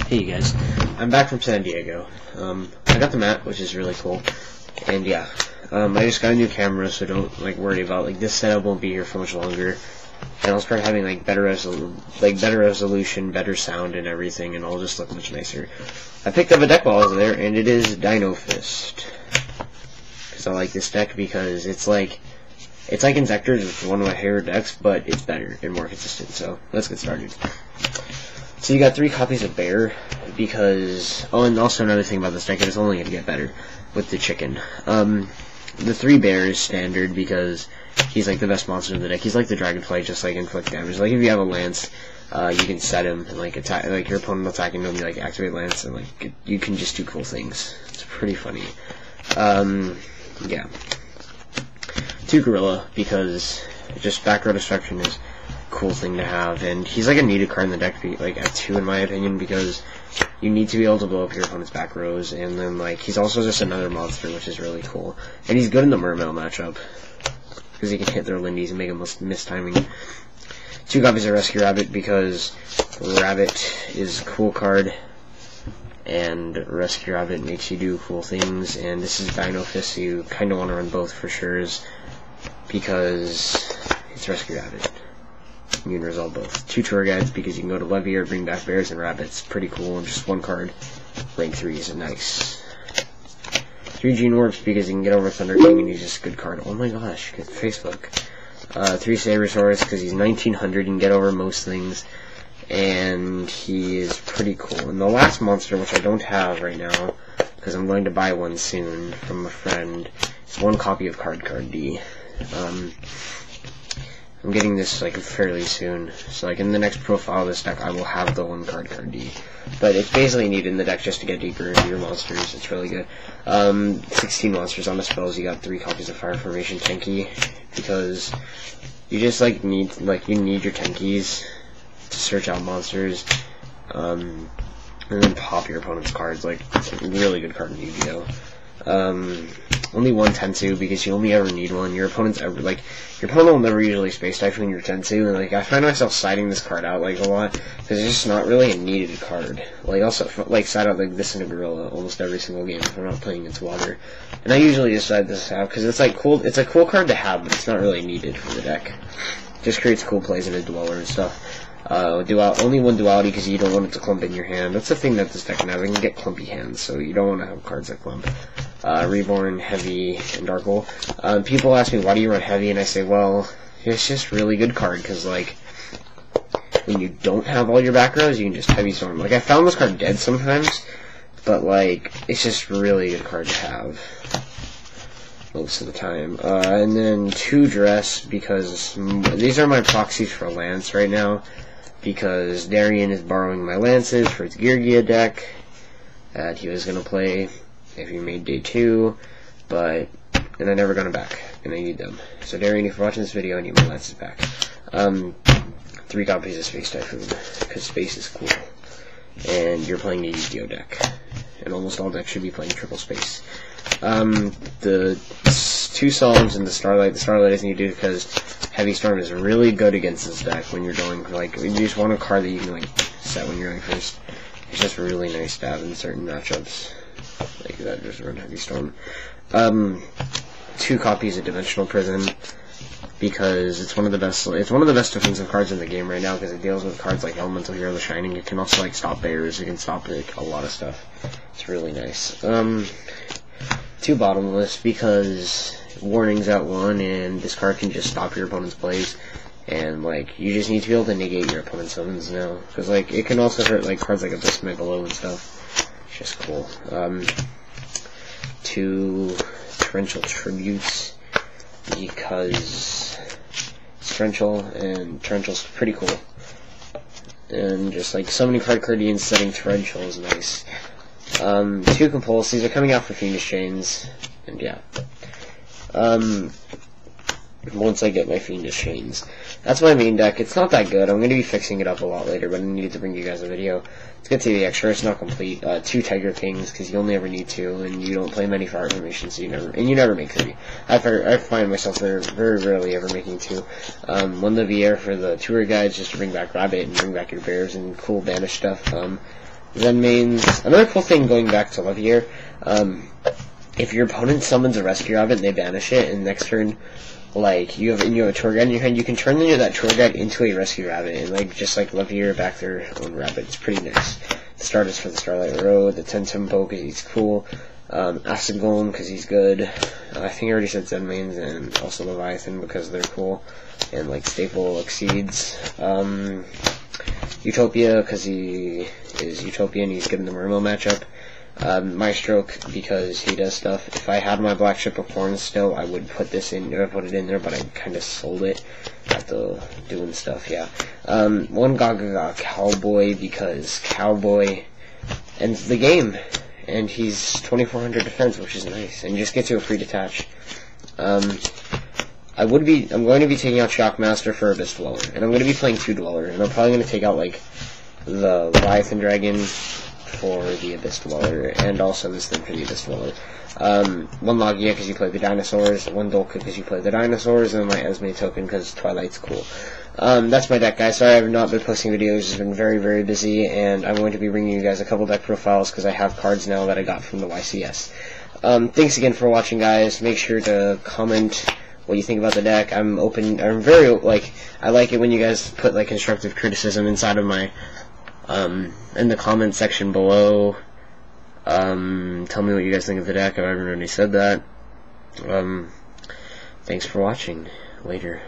Hey you guys, I'm back from San Diego. I got the mat, which is really cool, and yeah, I just got a new camera, so don't worry about this setup won't be here for much longer, and I'll start having better resolution, better sound, and everything, and it'll just look much nicer. I picked up a deck while I was there, and it is Dino-Fist, because I like this deck because it's like Inzektor's, it's one of my favorite decks, but it's better and more consistent. So let's get started. So you got 3 copies of Bear, because, oh, and also another thing about this deck, it's only going to get better with the chicken. The 3 Bear is standard because he's the best monster in the deck. He's like the Dragonfly, just inflict damage. If you have a Lance, you can set him and attack, your opponent attacking him, you activate Lance, and you can just do cool things. It's pretty funny. Yeah. 2 Gorilla, because just back row destruction is cool thing to have, and he's a needed card in the deck at 2 in my opinion, because you need to be able to blow up your opponent's back rows, and then he's also just another monster, which is really cool, and he's good in the Mermail matchup because he can hit their Lindies and make them miss timing. 2 copies of Rescue Rabbit, because Rabbit is a cool card and Rescue Rabbit makes you do cool things, and this is Dino-Fist, so you kind of want to run both for sure, because it's Rescue Rabbit. You can resolve both. 2 tour guides, because you can go to Levy or bring back bears and rabbits. Pretty cool, and just 1 card. Rank 3 is nice. 3 Gene Warps, because you can get over Thunder King and he's just a good card. Oh my gosh, good Facebook. 3 Sabersaurus, because he's 1900, you can get over most things, and he is pretty cool. And the last monster, which I don't have right now, because I'm going to buy one soon from a friend, is 1 copy of Card D. I'm getting this fairly soon, so in the next profile of this deck I will have the 1 Card D, but it's basically needed in the deck just to get deeper into your monsters. It's really good. 16 monsters on the spells. You got 3 copies of Fire Formation Tenki, because you just need you need your Tenkis to search out monsters, and then pop your opponent's cards. It's a really good card in Yu-Gi-Oh! Only 1 Tensu, because you only ever need 1. Your opponent's your opponent will never usually Space Typhoon your Tensu, and I find myself siding this card out a lot, because it's just not really a needed card. Also side out this in a Gorilla almost every single game if I'm not playing against water. And I usually just side this out because it's cool. It's a cool card to have, but it's not really needed for the deck. Just creates cool plays in a Dweller and stuff. Only 1 duality, because you don't want it to clump in your hand. That's the thing that this deck can have. It can get clumpy hands, so you don't want to have cards that clump. Reborn, Heavy, and Dark Hole. People ask me, why do you run Heavy? And I say, well, it's just a really good card, because, when you don't have all your back rows, you can just Heavy Storm. I found this card dead sometimes, but, it's just a really good card to have most of the time. And then 2 Dress, because these are my proxies for Lance right now, because Darien is borrowing my Lances for its Geargia deck that he was going to play if he made day 2, and I never got them back, and I need them. So Darien, if you're watching this video, I need my Lances back. 3 copies of Space Typhoon, because space is cool, and you're playing a Yu-Gi-Oh deck, and almost all decks should be playing triple space. The 2 Psalms and the Starlight is needed because Heavy Storm is really good against this deck when you're going, you just want a card that you can, set when you're going first. It's just really nice to have in certain matchups, that just run Heavy Storm. 2 copies of Dimensional Prison, because it's one of the best defensive cards in the game right now, because it deals with cards like Elemental Hero the Shining. It can also, stop bears, it can stop, a lot of stuff. It's really nice. 2 Bottomless, because Warning's out 1, and this card can just stop your opponent's plays, and, you just need to be able to negate your opponent's summons now, because, it can also hurt, cards like Abyss Megalo and stuff. It's just cool. 2 Torrential Tributes, because it's Torrential, and Torrential's pretty cool. And just, summoning Cardians, setting Torrential is nice. 2 Compulse, these are coming out for Fiendish Chains, and yeah. Once I get my Fiendish Chains. That's my main deck. It's not that good. I'm going to be fixing it up a lot later, but I needed to bring you guys a video. Let's get to the extra. It's not complete. 2 Tiger Kings, because you only ever need 2, and you don't play many Fire Formations, so you never make 3. I find myself very rarely ever making 2. 1 Levier for the tour guides, just to bring back Rabbit and bring back your bears and cool banish stuff. Zen mains. Another cool thing going back to Levier, if your opponent summons a rescue rabbit and they banish it, and next turn, like, you have a tour guide in your hand, you can turn that tour guide into a rescue rabbit, and like just like Levier back their own rabbit. It's pretty nice. The starters for the Starlight Road, the 10 Tempo because he's cool, Acid Golem because he's good. I think I already said Zen mains, and also Leviathan because they're cool, and like Staple Exceeds. Utopia because he is Utopian, he's good in the Mermo matchup. Maestroke because he does stuff. If I had my Black Ship of Horns still, I would put this in, or put it in there, but I kind of sold it after doing stuff, yeah. One Gaga Cowboy because Cowboy ends the game, and he's 2400 defense, which is nice, and just gets you a free detach. I'm going to be taking out Shockmaster for Abyss Dweller, and I'm going to be playing 2 Dweller, and I'm probably going to take out, like, the Leviathan Dragon for the Abyss Dweller, and also this thing for the Abyss Dweller. One Logia because you play the dinosaurs, one Dolka because you play the dinosaurs, and my Esme token because Twilight's cool. That's my deck, guys. Sorry I have not been posting videos, it's been very, very busy, and I'm going to be bringing you guys a couple deck profiles because I have cards now that I got from the YCS. Thanks again for watching, guys. Make sure to comment what you think about the deck. I like it when you guys put, like, constructive criticism inside of my in the comment section below. Tell me what you guys think of the deck. I haven't already said that. Thanks for watching. Later.